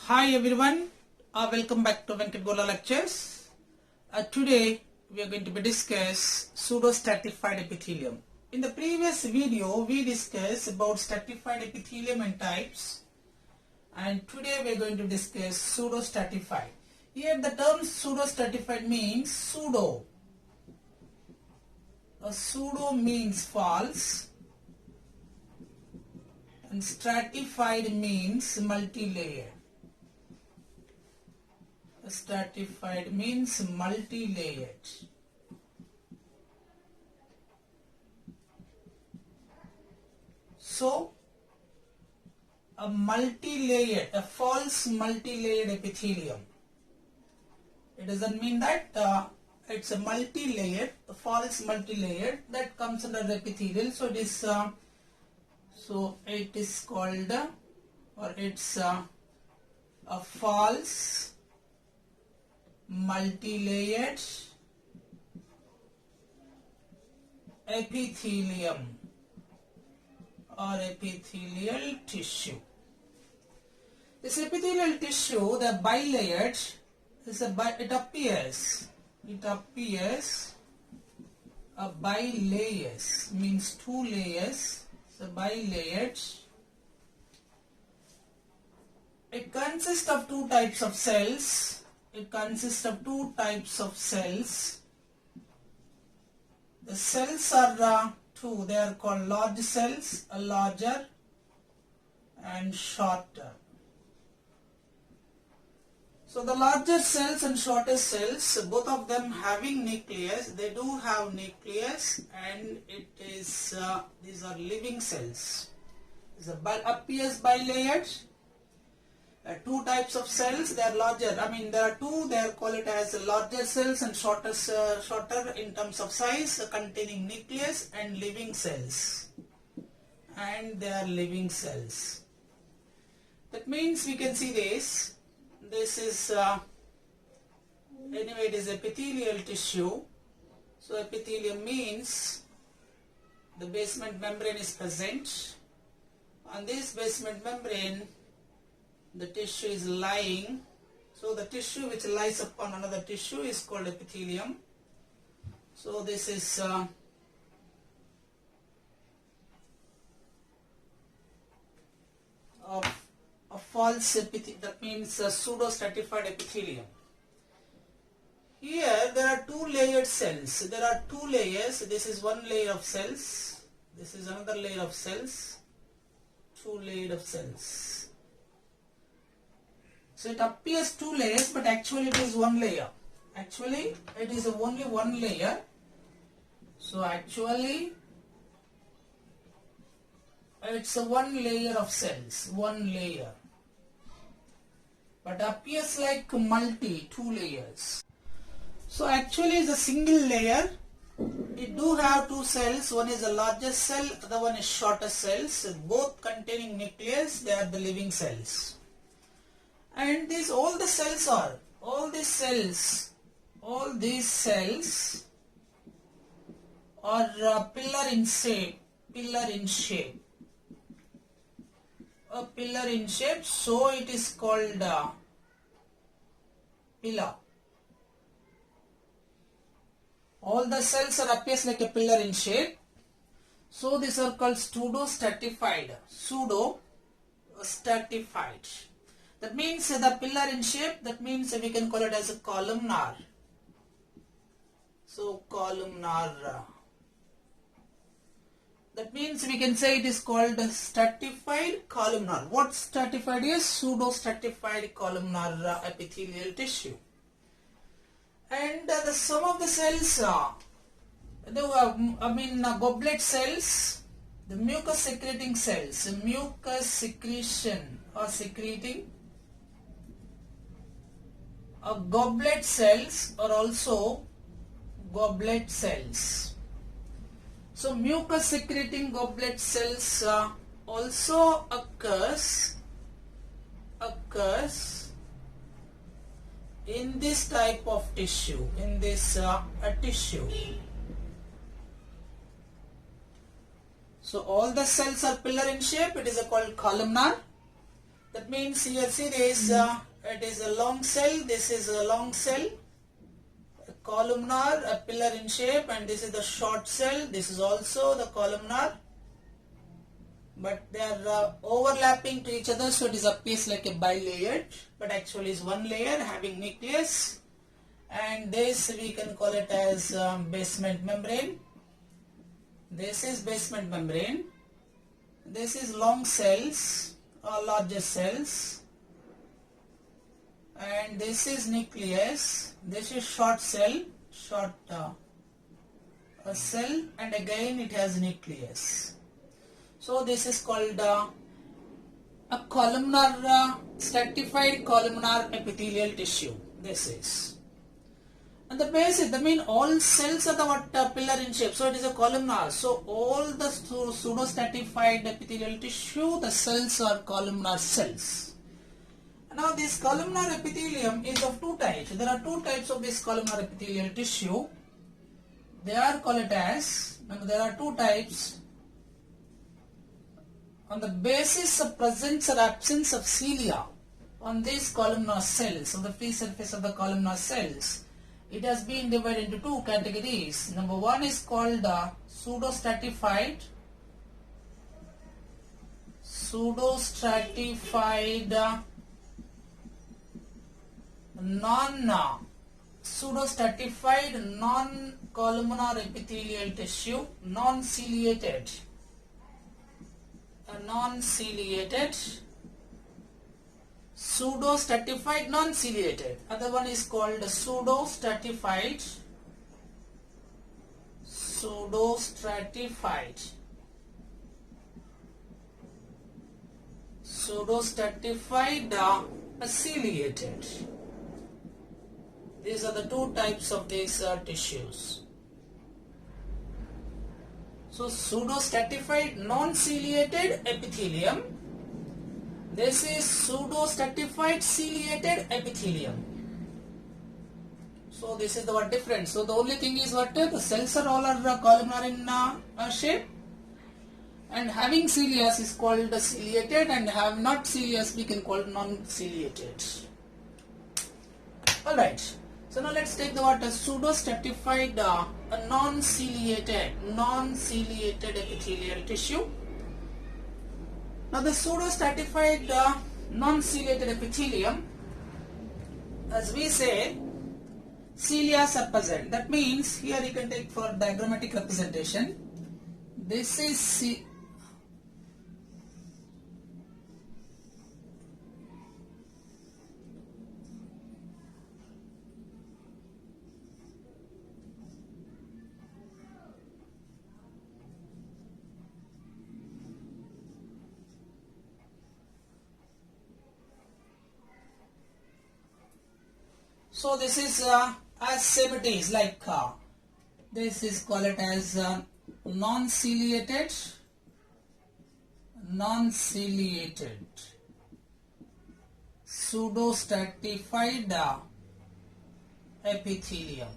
Hi everyone, welcome back to Venkat Gola lectures. Today we are going to be discuss pseudo stratified epithelium. In the previous video we discussed about stratified epithelium and types, and today we are going to discuss pseudo stratified. Here the term pseudo stratified means pseudo. A pseudo means false and stratified means multi-layered. Stratified means multi-layered. So, a multi-layered, a false multi-layered epithelium. It doesn't mean that it's a multi-layered, a false multi-layered that comes under the epithelial. So it is called, or it's a false multi-layered epithelium or epithelial tissue. This epithelial tissue, the bilayered, it appears a bilayers, means two layers. So bilayered. It consists of two types of cells. The cells are two. They are called large cells, larger and shorter. So the larger cells and shorter cells, both of them having nucleus. They do have nucleus, and it is these are living cells. It appears bilayered. Two types of cells. They are larger. There are two. They are called it as larger cells and shorter in terms of size, containing nucleus, and living cells. And they are living cells. That means we can see this. This is anyway, it is epithelial tissue. So epithelium means the basement membrane is present. On this basement membrane, the tissue is lying. So the tissue which lies upon another tissue is called epithelium. So this is a false epithelium, that means a pseudo stratified epithelium. Here there are two layered cells. There are two layers. This is one layer of cells. This is another layer of cells. Two layers of cells. So it appears two layers, but actually it is one layer. Actually it is only one layer. So actually it's a one layer of cells, one layer. But appears like two layers. So actually it's a single layer. It do have two cells. One is a larger cell, other one is shorter cells. Both containing nucleus. They are the living cells. And all these cells are pillar in shape. A pillar in shape, so it is called pillar. All the cells appears like a pillar in shape. So these are called pseudo stratified. That means the pillar in shape, that means we can call it as a columnar. So columnar. That means we can say it is called stratified columnar. What stratified is? Pseudo stratified columnar epithelial tissue. And some of the cells, goblet cells, the mucus secreting cells, mucus secretion or secreting. Goblet cells are also goblet cells. So mucus secreting goblet cells also occurs in this type of tissue, in this tissue. So all the cells are pillar in shape. It is called columnar. That means here see this, it is a long cell, this is a long cell, a columnar, a pillar in shape, and this is the short cell, this is also the columnar, but they are overlapping to each other, so it is appears like a bilayered, but actually is one layer having nucleus, and this we can call it as basement membrane. This is basement membrane, this is long cells or larger cells, and this is nucleus, this is short cell, a cell, and again it has nucleus. So this is called a columnar, stratified columnar epithelial tissue. This is. And the base is, all cells are the pillar in shape, so it is a columnar. So all the pseudo stratified epithelial tissue, the cells are columnar cells. Now this columnar epithelium is of two types. There are two types of this columnar epithelial tissue. They are called as, there are two types. On the basis of presence or absence of cilia on these columnar cells, on the free surface of the columnar cells, it has been divided into two categories. Number one is called pseudo stratified non-columnar epithelial tissue, non-ciliated. Pseudo stratified non-ciliated. Other one is called pseudo stratified ciliated. These are the two types of these tissues. So pseudo stratified non-ciliated epithelium. This is pseudo stratified ciliated epithelium. So this is the what difference. So the only thing is what the cells are all columnar in shape, and having cilia is called ciliated, and have not cilia we can call non-ciliated. Alright. So now let's take the what pseudo stratified non-ciliated epithelial tissue. Now the pseudo stratified non-ciliated epithelium, as we say, cilia are present. That means here you can take for diagrammatic representation. This is so this is as same it is like this is called it as non-ciliated pseudo stratified epithelium.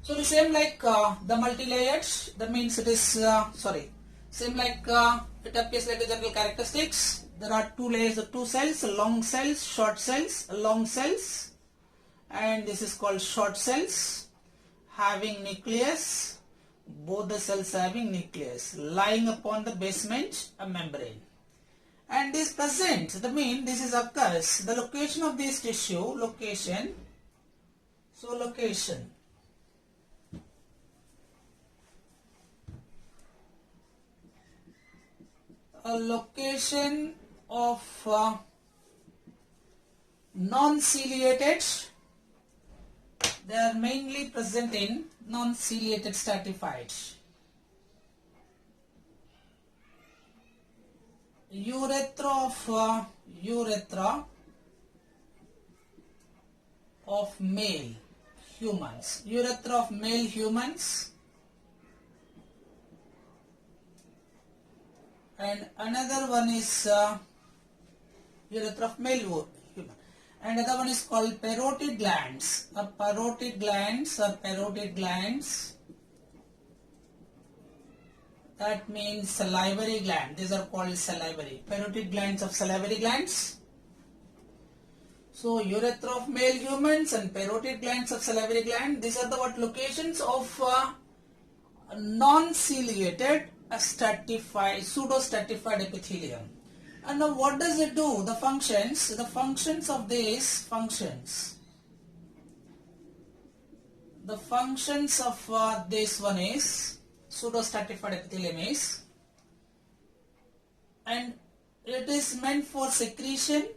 So the same like the multi-layered, that means it is same like it appears like the general characteristics. There are two layers of two cells, long cells, short cells, long cells, and this is called short cells having nucleus, both the cells having nucleus lying upon the basement membrane. And this present, that means this is occurs, the location of this tissue, location, a location of non-ciliated, they are mainly present in non-ciliated stratified. Urethra of male humans, and another one is urethra of male human, and another one is called parotid glands. Parotid glands, That means salivary gland. These are called salivary. Parotid glands of salivary glands. So urethra of male humans and parotid glands of salivary gland. These are the what locations of non-ciliated pseudo-stratified epithelium. And now what does it do? The functions of these functions. The functions of this one is pseudo-stratified epithelium is, and it is meant for secretion,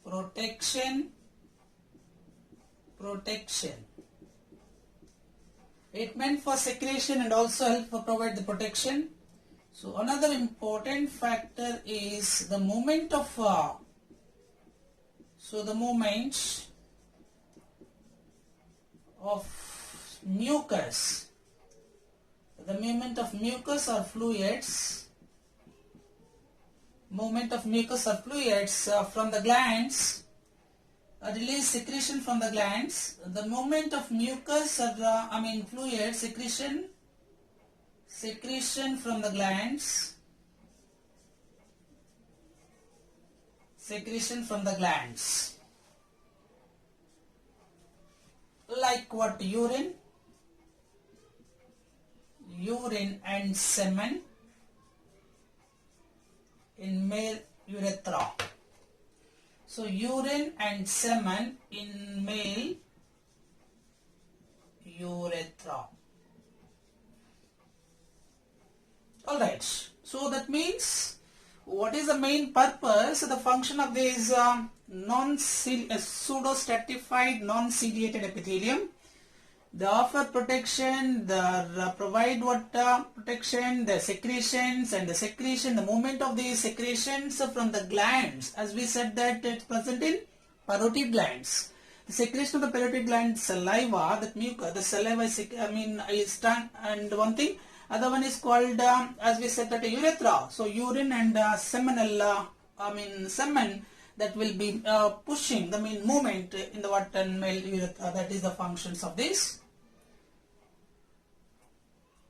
protection. It meant for secretion and also help to provide the protection. So another important factor is the movement of mucus. The movement of mucus or fluids. From the glands, release secretion from the glands. The movement of mucus or fluid secretion from the glands. Like what? Urine and semen in male urethra. So urine and semen in male urethra. Alright, so that means what is the main purpose? The function of this pseudo-stratified non-ciliated epithelium. They offer protection, they provide protection, the secretions, and the movement of these secretions from the glands. As we said that it's present in parotid glands. The secretion of the parotid gland saliva, that mucus, the saliva is tongue, and one thing, other one is called as we said that urethra. So urine and seminal semen, that will be pushing the movement in the male urethra. That is the functions of this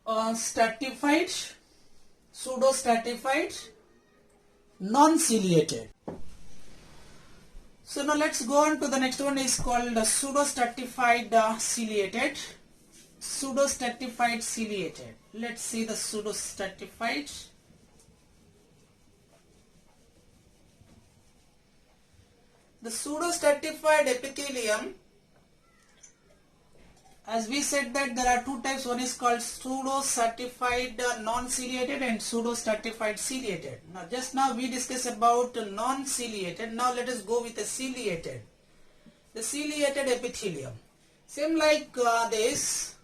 pseudo-stratified non-ciliated. So now let's go on to the next one, is called pseudo-stratified ciliated. Pseudo-stratified ciliated. Let's see the pseudo-stratified. The pseudo-stratified epithelium, as we said that there are two types. One is called pseudo-stratified non-ciliated and pseudo-stratified ciliated. Now just now we discussed about non-ciliated. Now let us go with the ciliated. The ciliated epithelium. Same like this.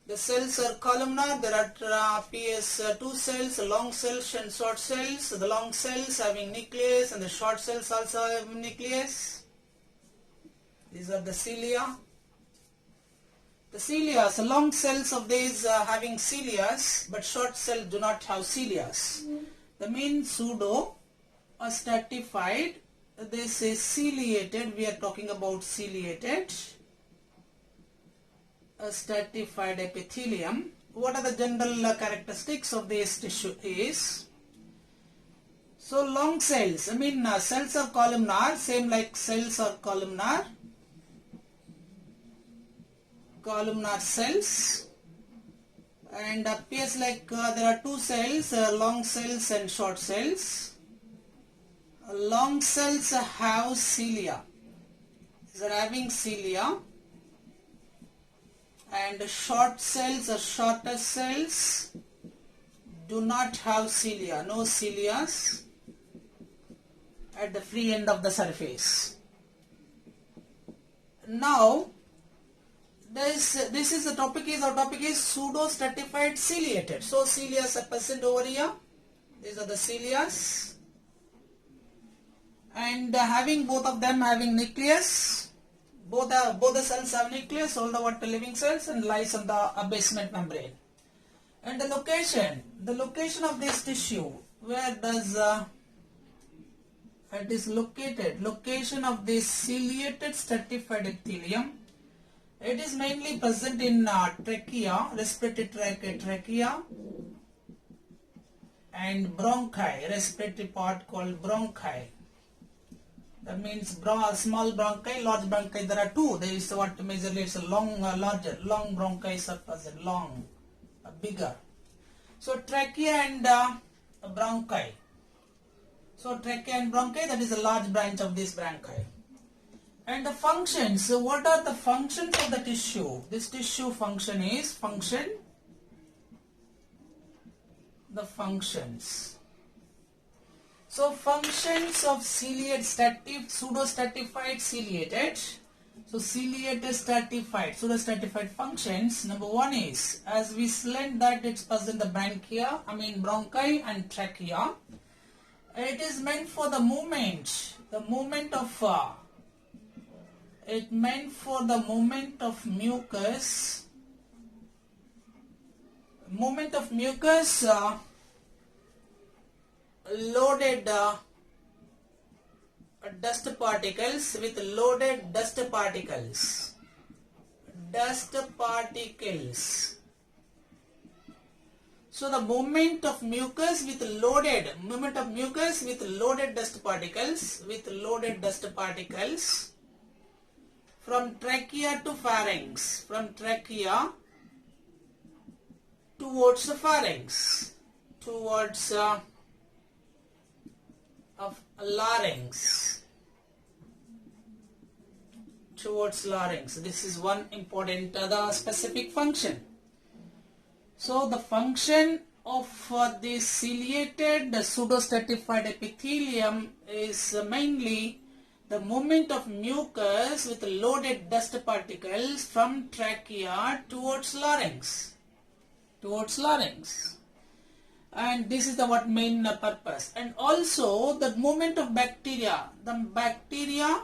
The cells are columnar. There are two cells, long cells and short cells. The long cells having nucleus and the short cells also have nucleus. These are the cilia. The cilia, so long cells of these having cilias, but short cells do not have cilias. The main pseudo-stratified, this is ciliated. We are talking about ciliated stratified epithelium. What are the general characteristics of this tissue is? So long cells, cells are columnar, same like cells are columnar cells, and appears like there are two cells, long cells and short cells. Long cells have cilia. These are having cilia. And short cells or shorter cells do not have cilia, no cilias at the free end of the surface. Now this is the topic is, our topic is pseudo-stratified ciliated. So cilias are present over here. These are the cilias, and having both of them having nucleus. Both the cells have nucleus, all the living cells, and lies on the basement membrane. And the location of this tissue, where does it is located? Location of this ciliated stratified epithelium It is mainly present in trachea, respiratory trachea, and bronchi, respiratory part called bronchi. That means small bronchi, large bronchi. There are two. There is what majorly it's a long, larger, long bronchi are present, long, bigger. So trachea and bronchi. So trachea and bronchi, that is a large branch of this bronchi. And the functions, so what are the functions of the tissue? This tissue function is the functions. So functions of pseudo stratified ciliated. So ciliated stratified, pseudo stratified functions. Number one is, as we learned that it's present in the bronchi and trachea. It is meant for the movement of mucus. Loaded dust particles with loaded dust particles. So the movement of mucus with loaded dust particles from trachea to pharynx, towards the pharynx, larynx. This is one important the specific function. So the function of the ciliated pseudo-stratified epithelium is mainly the movement of mucus with loaded dust particles from trachea towards larynx. And this is the main purpose. And also the movement of bacteria. The bacteria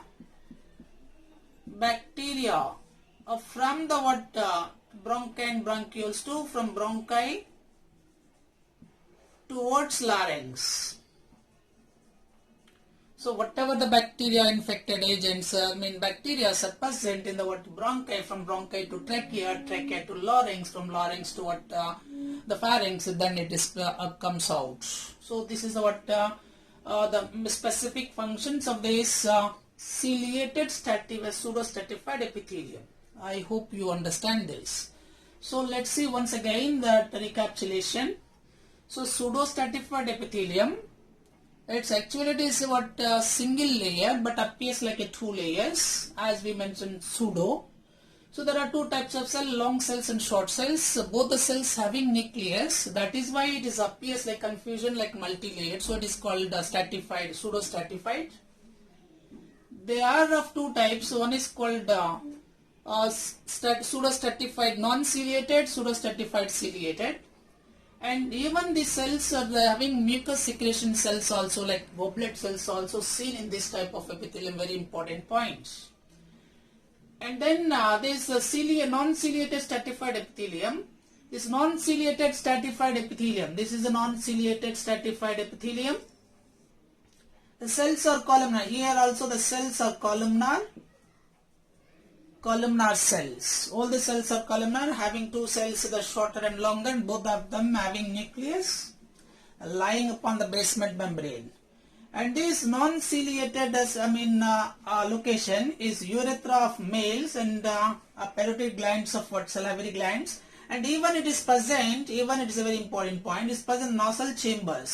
from the bronchi and bronchioles from bronchi towards larynx. So whatever the bacteria infected agents, bacteria are present in the bronchi, from bronchi to trachea to larynx, from larynx to the pharynx, then it is comes out. So this is the specific functions of this ciliated pseudo-stratified epithelium. I hope you understand this. So let's see once again the recapitulation. So pseudo-stratified epithelium, it is single layer but appears like a two layers, as we mentioned pseudo. So there are two types of cell, long cells and short cells. Both the cells having nucleus. That is why it appears like confusion, like multi-layered. So it is called stratified, pseudo-stratified. They are of two types. One is called pseudo-stratified non-ciliated, pseudo-stratified ciliated. And even the cells are having mucus secretion cells also, like goblet cells also seen in this type of epithelium, very important points. And then there is a non-ciliated stratified epithelium. This non-ciliated stratified epithelium, this is a non-ciliated stratified epithelium. The cells are columnar. Here also the cells are columnar cells. All the cells are columnar, having two cells, the shorter and longer, and both of them having nucleus lying upon the basement membrane. And this non-ciliated location is urethra of males and parotid glands of salivary glands. And even it is present, it is a very important point, is present nasal chamber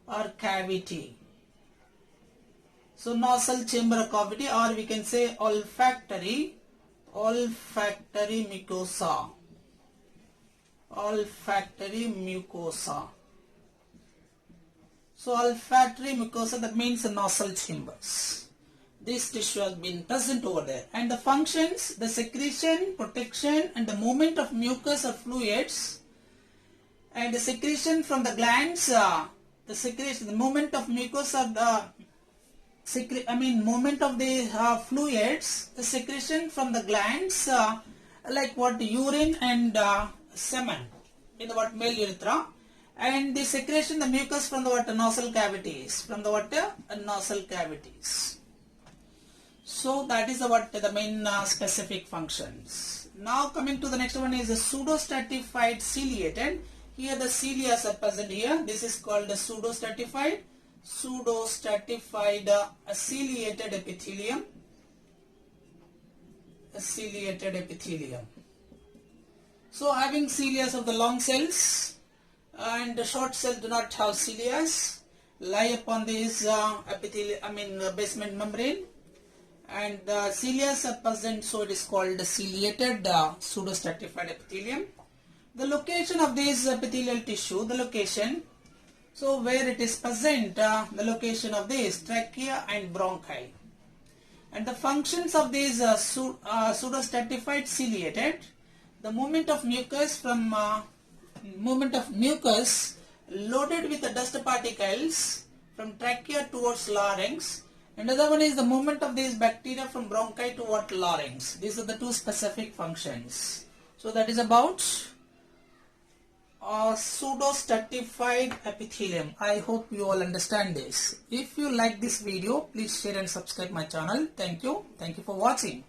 or cavity. So nasal chamber cavity, or we can say olfactory mucosa. So olfactory mucosa, that means the nasal chambers. This tissue has been present over there. And the functions, the secretion, protection, and the movement of mucus or fluids, and the secretion from the glands, the movement of mucus or movement of the fluids, the secretion from the glands, like urine and semen in the male urethra, and the secretion, the mucus from the nasal cavities, So that is what the main specific functions. Now coming to the next one is a pseudo stratified ciliated. Here the cilia are present here. This is called the pseudo stratified ciliated epithelium. Ciliated epithelium. So having cilia of the long cells and the short cells do not have cilia, lie upon this basement membrane, and the cilia are present, so it is called the ciliated pseudo stratified epithelium. The location of this epithelial tissue, the location, so where it is present, the location of this trachea and bronchi. And the functions of these pseudo stratified ciliated, the movement of mucus loaded with the dust particles from trachea towards larynx. Another one is the movement of these bacteria from bronchi toward larynx. These are the two specific functions. So that is about pseudo stratified epithelium. I hope you all understand this. If you like this video, please share and subscribe my channel. Thank you. Thank you for watching.